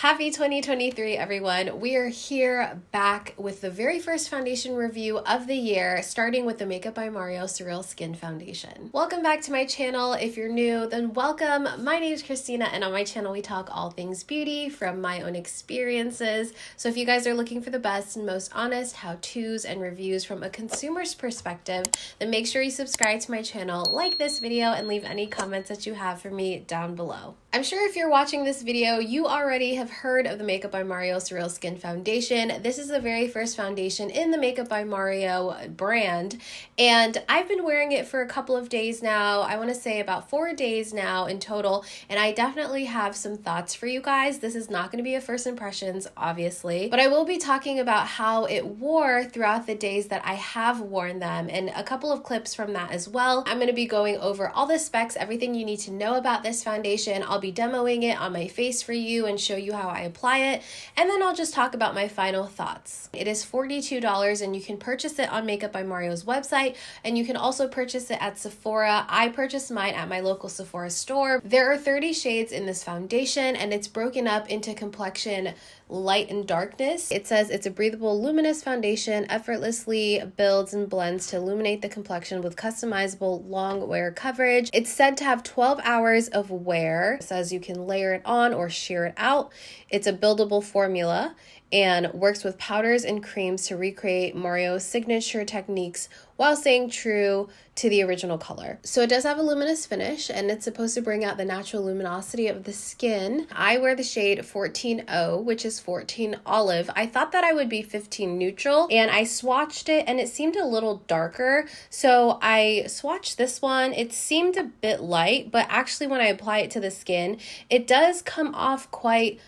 Happy 2023, everyone. We are here back with the very first foundation review of the year, starting with the Makeup by Mario Surreal Skin Foundation. Welcome back to my channel. If you're new, then welcome. My name is Kristina, and on my channel, we talk all things beauty from my own experiences. So if you guys are looking for the best and most honest how-tos and reviews from a consumer's perspective, then make sure you subscribe to my channel, like this video, and leave any comments that you have for me down below. I'm sure if you're watching this video, you already have heard of the Makeup by Mario Surreal Skin Foundation. This is the very first foundation in the Makeup by Mario brand, and I've been wearing it for a couple of days now. I want to say about 4 days now in total, and I definitely have some thoughts for you guys. This is not going to be a first impressions, obviously, but I will be talking about how it wore throughout the days that I have worn them, and a couple of clips from that as well. I'm going to be going over all the specs, everything you need to know about this foundation. I'll be demoing it on my face for you and show you how I apply it, and then I'll just talk about my final thoughts. It is $42 and you can purchase it on Makeup by Mario's website, and you can also purchase it at Sephora. I purchased mine at my local Sephora store. There are 30 shades in this foundation, and it's broken up into complexion light and darkness. It says it's a breathable, luminous foundation, effortlessly builds and blends to illuminate the complexion with customizable long wear coverage. It's said to have 12 hours of wear. It says you can layer it on or sheer it out. It's a buildable formula and works with powders and creams to recreate Mario's signature techniques while staying true to the original color. So it does have a luminous finish, and it's supposed to bring out the natural luminosity of the skin. I wear the shade 14O, which is 14 olive. I thought that I would be 15 neutral, and I swatched it and it seemed a little darker. So I swatched this one. It seemed a bit light, but actually when I apply it to the skin, it does come off quite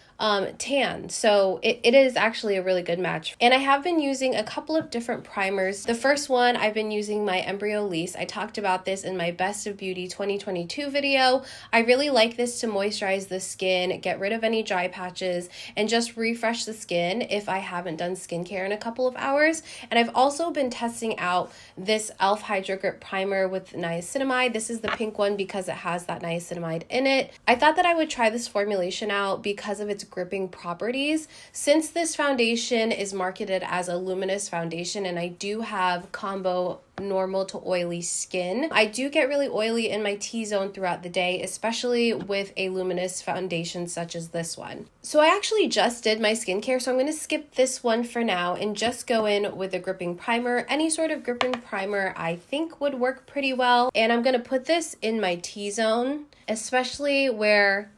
tan. So it is actually a really good match. And I have been using a couple of different primers. The first one, I've been using my Embryo Lease. I talked about this in my Best of Beauty 2022 video. I really like this to moisturize the skin, get rid of any dry patches, and just refresh the skin if I haven't done skincare in a couple of hours. And I've also been testing out this e.l.f. Hydro Grip Primer with niacinamide. This is the pink one because it has that niacinamide in it. I thought that I would try this formulation out because of its gripping properties. Since this foundation is marketed as a luminous foundation, and I do have combo normal to oily skin, I do get really oily in my T-zone throughout the day, especially with a luminous foundation such as this one. So I actually just did my skincare, so I'm going to skip this one for now and just go in with a gripping primer. Any sort of gripping primer I think would work pretty well, and I'm going to put this in my T-zone, especially where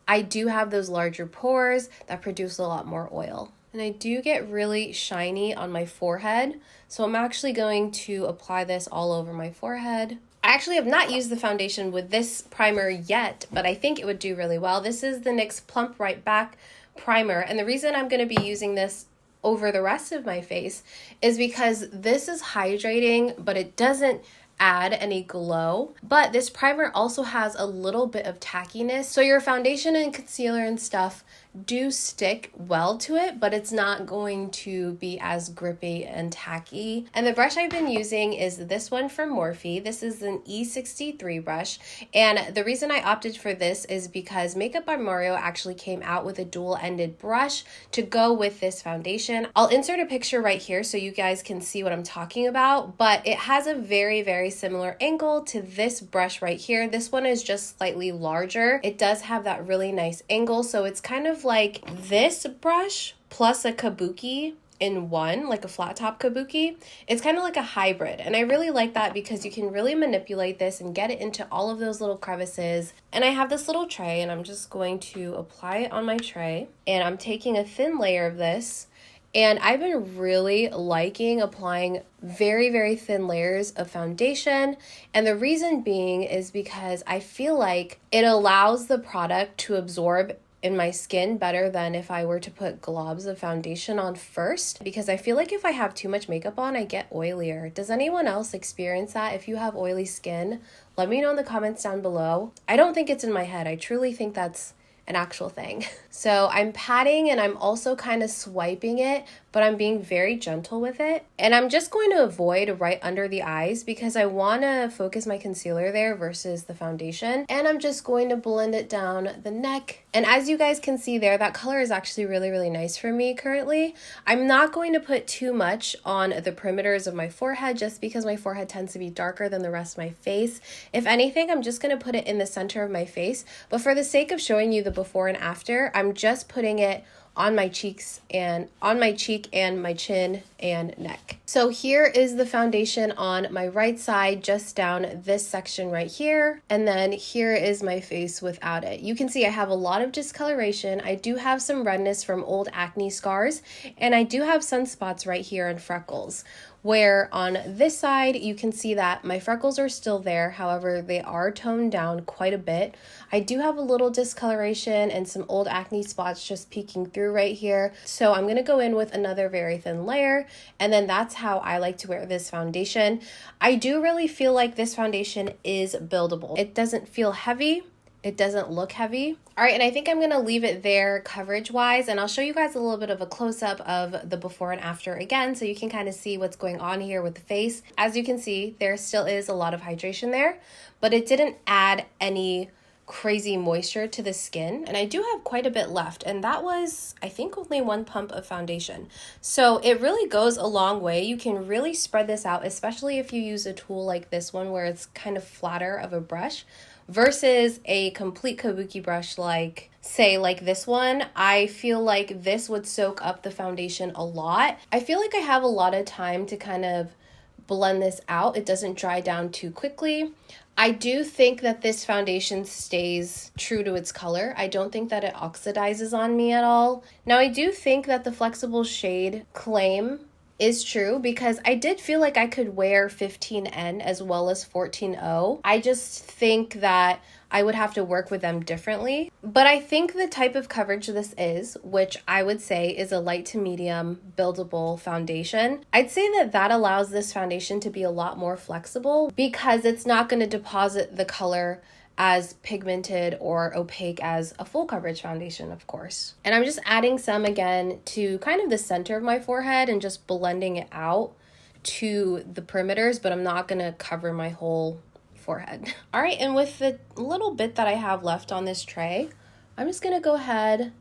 I do have those larger pores that produce a lot more oil. And I do get really shiny on my forehead, so I'm actually going to apply this all over my forehead. I actually have not used the foundation with this primer yet, but I think it would do really well. This is the NYX Plump Right Back Primer, and the reason I'm going to be using this over the rest of my face is because this is hydrating, but it doesn't add any glow. But this primer also has a little bit of tackiness, so your foundation and concealer and stuff do stick well to it, but it's not going to be as grippy and tacky. And the brush I've been using is this one from Morphe. This is an E63 brush, and the reason I opted for this is because Makeup by Mario actually came out with a dual-ended brush to go with this foundation. I'll insert a picture right here so you guys can see what I'm talking about, but it has a very, very similar angle to this brush right here. This one is just slightly larger. It does have that really nice angle, so it's kind of like this brush plus a kabuki in one, like a flat top kabuki. It's kind of like a hybrid, and I really like that because you can really manipulate this and get it into all of those little crevices. And I have this little tray, and I'm just going to apply it on my tray, and I'm taking a thin layer of this. And I've been really liking applying very, very thin layers of foundation. And the reason being is because I feel like it allows the product to absorb in my skin better than if I were to put globs of foundation on first, because I feel like if I have too much makeup on, I get oilier. Does anyone else experience that? If you have oily skin, let me know in the comments down below. I don't think it's in my head. I truly think that's an actual thing. So I'm patting and I'm also kind of swiping it, but I'm being very gentle with it. And I'm just going to avoid right under the eyes because I want to focus my concealer there versus the foundation. And I'm just going to blend it down the neck. And as you guys can see there, that color is actually really, really nice for me currently. I'm not going to put too much on the perimeters of my forehead just because my forehead tends to be darker than the rest of my face. If anything, I'm just going to put it in the center of my face. But for the sake of showing you the before and after, I'm just putting it on my cheeks and on my cheek and my chin and neck. So here is the foundation on my right side, just down this section right here. And then here is my face without it. You can see I have a lot of discoloration. I do have some redness from old acne scars, and I do have sunspots right here and freckles. Where on this side, you can see that my freckles are still there. However, they are toned down quite a bit. I do have a little discoloration and some old acne spots just peeking through right here. So I'm going to go in with another very thin layer, and then that's how I like to wear this foundation. I do really feel like this foundation is buildable. It doesn't feel heavy. It doesn't look heavy. All right, and I think I'm gonna leave it there coverage wise, and I'll show you guys a little bit of a close-up of the before and after again, so you can kind of see what's going on here with the face. As you can see, there still is a lot of hydration there, but it didn't add any crazy moisture to the skin, and I do have quite a bit left, and that was, I think, only one pump of foundation. So it really goes a long way. You can really spread this out, especially if you use a tool like this one where it's kind of flatter of a brush versus a complete kabuki brush like, say, like this one. I feel like this would soak up the foundation a lot. I feel like I have a lot of time to kind of blend this out. It doesn't dry down too quickly. I do think that this foundation stays true to its color. I don't think that it oxidizes on me at all. Now, I do think that the flexible shade claim is true because I did feel like I could wear 15N as well as 14O. I just think that I would have to work with them differently. But I think the type of coverage this is, which I would say is a light to medium buildable foundation, I'd say that that allows this foundation to be a lot more flexible because it's not going to deposit the color as pigmented or opaque as a full coverage foundation, of course. And I'm just adding some again to kind of the center of my forehead and just blending it out to the perimeters, but I'm not gonna cover my whole forehead. All right, and with the little bit that I have left on this tray, I'm just gonna go ahead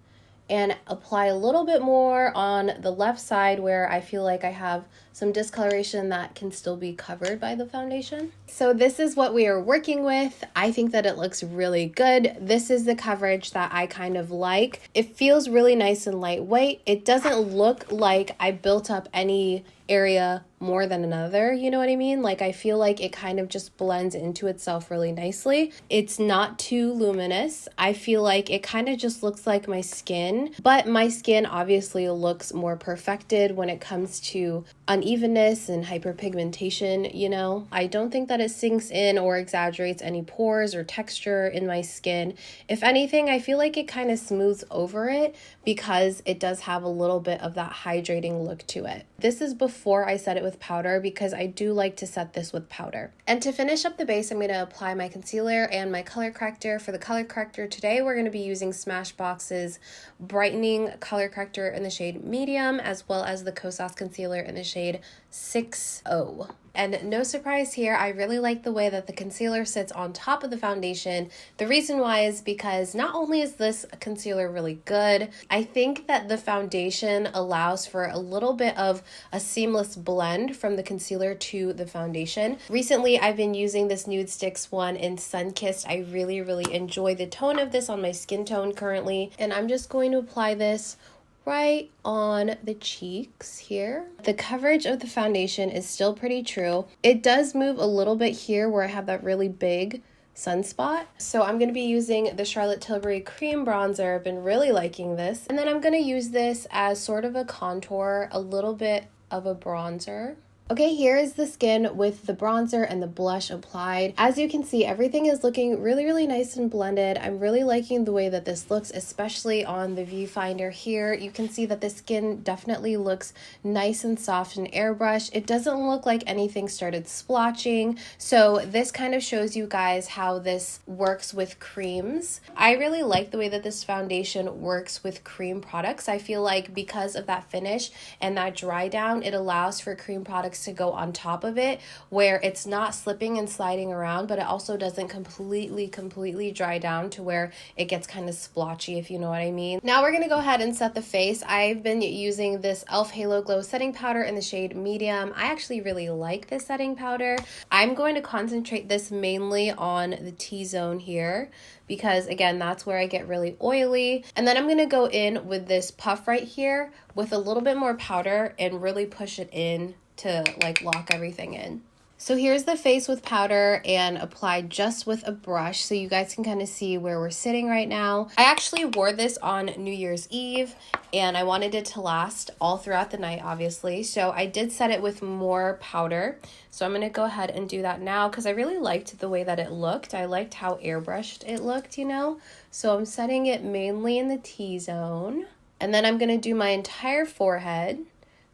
and apply a little bit more on the left side where I feel like I have some discoloration that can still be covered by the foundation. So this is what we are working with. I think that it looks really good. This is the coverage that I kind of like. It feels really nice and lightweight. It doesn't look like I built up any area more than another, you know what I mean? Like I feel like it kind of just blends into itself really nicely. It's not too luminous. I feel like it kind of just looks like my skin, but my skin obviously looks more perfected when it comes to unevenness and hyperpigmentation, you know? I don't think that it sinks in or exaggerates any pores or texture in my skin. If anything, I feel like it kind of smooths over it because it does have a little bit of that hydrating look to it. This is before I set it with powder because I do like to set this with powder. And to finish up the base, I'm going to apply my concealer and my color corrector. For the color corrector today, we're going to be using Smashbox's brightening color corrector in the shade medium, as well as the Kosas concealer in the shade 6O. And no surprise here, I really like the way that the concealer sits on top of the foundation. The reason why is because not only is this concealer really good, I think that the foundation allows for a little bit of a seamless blend from the concealer to the foundation. Recently, I've been using this Nude Sticks one in Sunkissed. I really, really enjoy the tone of this on my skin tone currently. And I'm just going to apply this right on the cheeks here. The coverage of the foundation is still pretty true. It does move a little bit here where I have that really big sunspot. So I'm going to be using the Charlotte Tilbury Cream Bronzer. I've been really liking this. And then I'm going to use this as sort of a contour, a little bit of a bronzer Okay, here is the skin with the bronzer and the blush applied. As you can see, everything is looking really nice and blended. I'm really liking the way that this looks, especially on the viewfinder here. You can see that the skin definitely looks nice and soft and airbrushed. It doesn't look like anything started splotching. So this kind of shows you guys how this works with creams. I really like the way that this foundation works with cream products. I feel like because of that finish and that dry down, it allows for cream products to go on top of it where it's not slipping and sliding around, but it also doesn't completely dry down to where it gets kind of splotchy, if you know what I mean. Now we're gonna go ahead and set the face. I've been using this e.l.f. Halo Glow setting powder in the shade medium. I actually really like this setting powder. I'm going to concentrate this mainly on the T-zone here because again, that's where I get really oily. And then I'm gonna go in with this puff right here with a little bit more powder and really push it in to like lock everything in. So here's the face with powder and applied just with a brush so you guys can kind of see where we're sitting right now. I actually wore this on New Year's Eve and I wanted it to last all throughout the night, obviously. So I did set it with more powder. So I'm going to go ahead and do that now because I really liked the way that it looked. I liked how airbrushed it looked, you know? So I'm setting it mainly in the T-zone. And then I'm going to do my entire forehead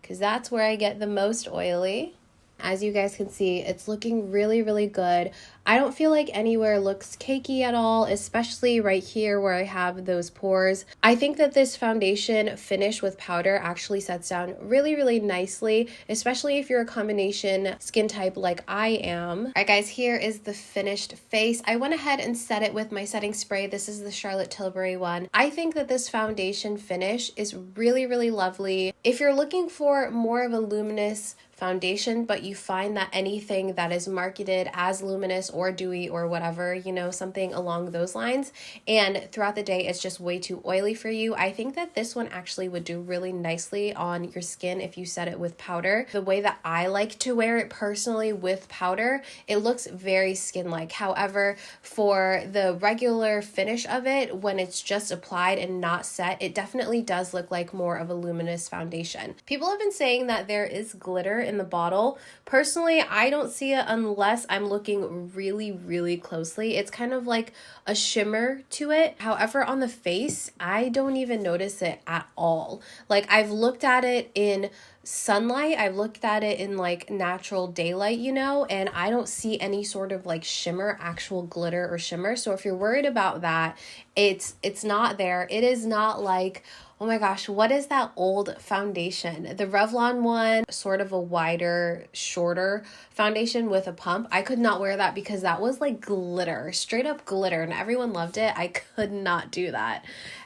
because that's where I get the most oily. As you guys can see, it's looking really good. I don't feel like anywhere looks cakey at all, especially right here where I have those pores. I think that this foundation finish with powder actually sets down really nicely, especially if you're a combination skin type like I am. All right, guys, here is the finished face. I went ahead and set it with my setting spray. This is the Charlotte Tilbury one. I think that this foundation finish is really lovely. If you're looking for more of a luminous foundation, but you find that anything that is marketed as luminous or dewy or whatever, you know, something along those lines, and throughout the day it's just way too oily for you, I think that this one actually would do really nicely on your skin if you set it with powder. The way that I like to wear it personally with powder, it looks very skin-like. However, for the regular finish of it, when it's just applied and not set, it definitely does look like more of a luminous foundation. People have been saying that there is glitter in the bottle. Personally, I don't see it unless I'm looking really closely. It's kind of like a shimmer to it. However, on the face, I don't even notice it at all. Like, I've looked at it in sunlight, I've looked at it in like natural daylight, you know, and I don't see any sort of like shimmer, actual glitter or shimmer. So if you're worried about that, it's not there. It is not like, oh my gosh, what is that old foundation? The Revlon one, sort of a wider, shorter foundation with a pump. I could not wear that because that was like glitter, straight up glitter, and everyone loved it. I could not do that.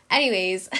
Anyways,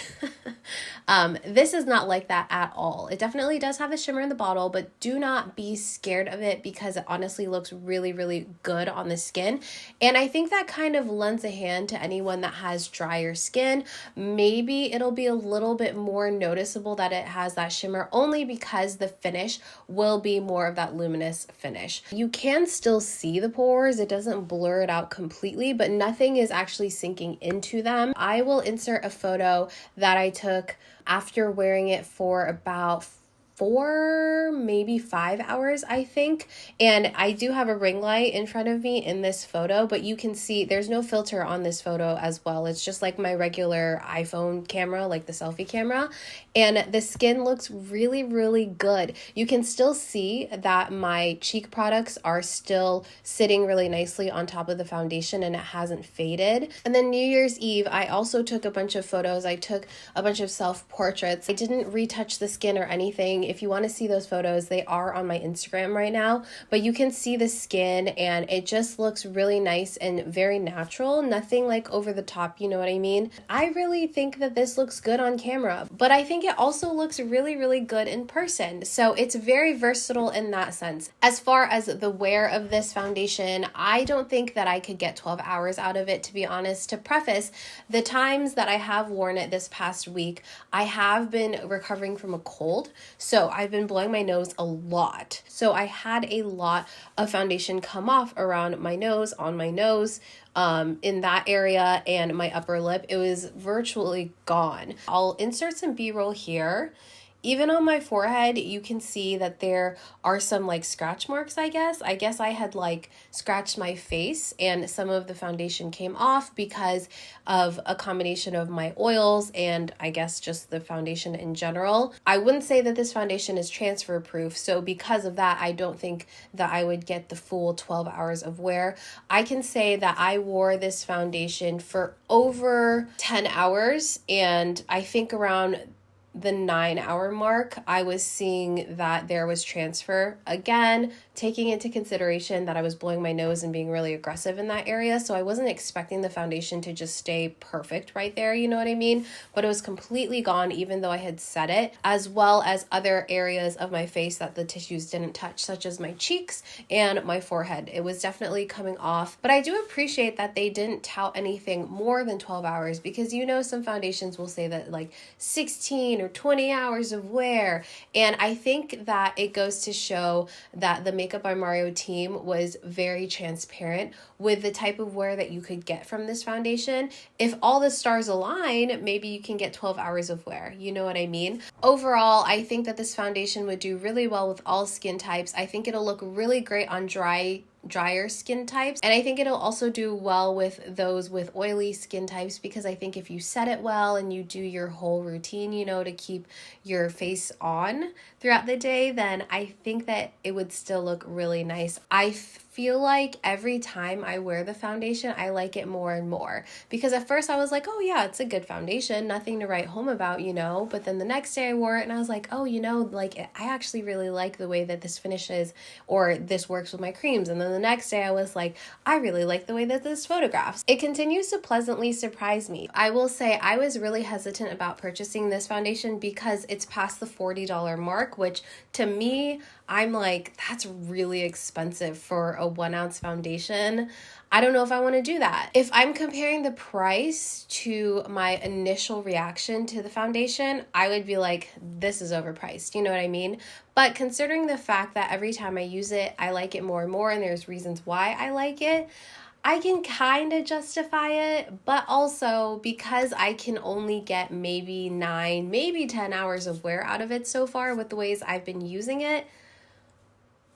this is not like that at all. It definitely does have the shimmer in the bottle, but do not be scared of it because it honestly looks really good on the skin. And I think that kind of lends a hand to anyone that has drier skin. Maybe it'll be a little bit more noticeable that it has that shimmer only because the finish will be more of that luminous finish. You can still see the pores. It doesn't blur it out completely, but nothing is actually sinking into them. I will insert a photo that I took after wearing it for about 4, maybe 5 hours, I think. And I do have a ring light in front of me in this photo, but you can see there's no filter on this photo as well. It's just like my regular iPhone camera, like the selfie camera. And the skin looks really good. You can still see that my cheek products are still sitting really nicely on top of the foundation and it hasn't faded. And then New Year's Eve, I also took a bunch of photos. I took a bunch of self-portraits. I didn't retouch the skin or anything. If you want to see those photos, they are on my Instagram right now, but you can see the skin and it just looks really nice and very natural. Nothing like over the top, you know what I mean? I really think that this looks good on camera, but I think it also looks really good in person. So it's very versatile in that sense. As far as the wear of this foundation, I don't think that I could get 12 hours out of it, to be honest. To preface, the times that I have worn it this past week, I have been recovering from a cold. So I've been blowing my nose a lot. So I had a lot of foundation come off around my nose, on my nose, in that area and my upper lip. It was virtually gone. I'll insert some B-roll here. Even on my forehead, you can see that there are some like scratch marks, I guess. I guess I had like scratched my face and some of the foundation came off because of a combination of my oils and I guess just the foundation in general. I wouldn't say that this foundation is transfer proof, so because of that, I don't think that I would get the full 12 hours of wear. I can say that I wore this foundation for over 10 hours, and I think around the 9-hour mark, I was seeing that there was transfer. Again, taking into consideration that I was blowing my nose and being really aggressive in that area, so I wasn't expecting the foundation to just stay perfect right there, you know what I mean? But it was completely gone even though I had set it, as well as other areas of my face that the tissues didn't touch, such as my cheeks and my forehead. It was definitely coming off, but I do appreciate that they didn't tout anything more than 12 hours because you know some foundations will say that like 16 or 20 hours of wear, and I think that it goes to show that the Makeup by Mario team was very transparent with the type of wear that you could get from this foundation. If all the stars align, maybe you can get 12 hours of wear, you know what I mean? Overall, I think that this foundation would do really well with all skin types. I think it'll look really great on drier skin types, and I think it'll also do well with those with oily skin types because I think if you set it well and you do your whole routine, you know, to keep your face on throughout the day, then I think that it would still look really nice. I feel like every time I wear the foundation, I like it more and more because at first I was like, oh yeah, it's a good foundation, nothing to write home about, you know, but then the next day I wore it and I was like, oh, you know, like I actually really like the way that this finishes or this works with my creams. And then the next day I was like, I really like the way that this photographs. It continues to pleasantly surprise me. I will say I was really hesitant about purchasing this foundation because it's past the $40 mark, which to me, I'm like, that's really expensive for a 1-ounce foundation. I don't know if I want to do that. If I'm comparing the price to my initial reaction to the foundation, I would be like, this is overpriced. You know what I mean? But considering the fact that every time I use it, I like it more and more, and there's reasons why I like it, I can kind of justify it, but also because I can only get maybe 9, maybe 10 hours of wear out of it so far with the ways I've been using it,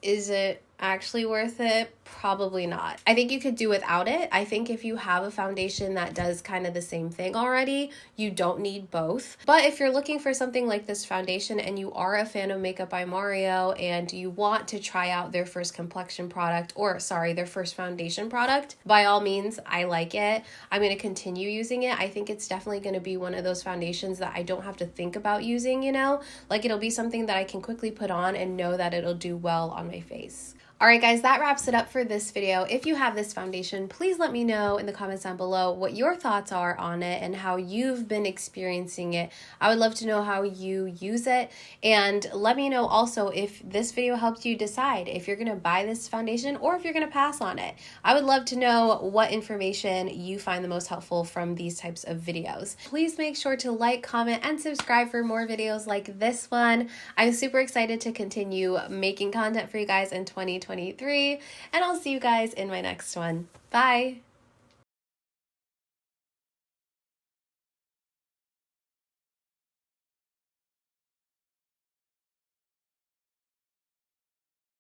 is it actually worth it? Probably not. I think you could do without it. I think if you have a foundation that does kind of the same thing already, you don't need both. But if you're looking for something like this foundation and you are a fan of Makeup by Mario and you want to try out their first complexion product, or sorry, their first foundation product, by all means, I like it. I'm going to continue using it. I think it's definitely going to be one of those foundations that I don't have to think about using, you know? Like it'll be something that I can quickly put on and know that it'll do well on my face. All right, guys, that wraps it up for this video. If you have this foundation, please let me know in the comments down below what your thoughts are on it and how you've been experiencing it. I would love to know how you use it. And let me know also if this video helped you decide if you're going to buy this foundation or if you're going to pass on it. I would love to know what information you find the most helpful from these types of videos. Please make sure to like, comment, and subscribe for more videos like this one. I'm super excited to continue making content for you guys in 2023, and I'll see you guys in my next one. Bye!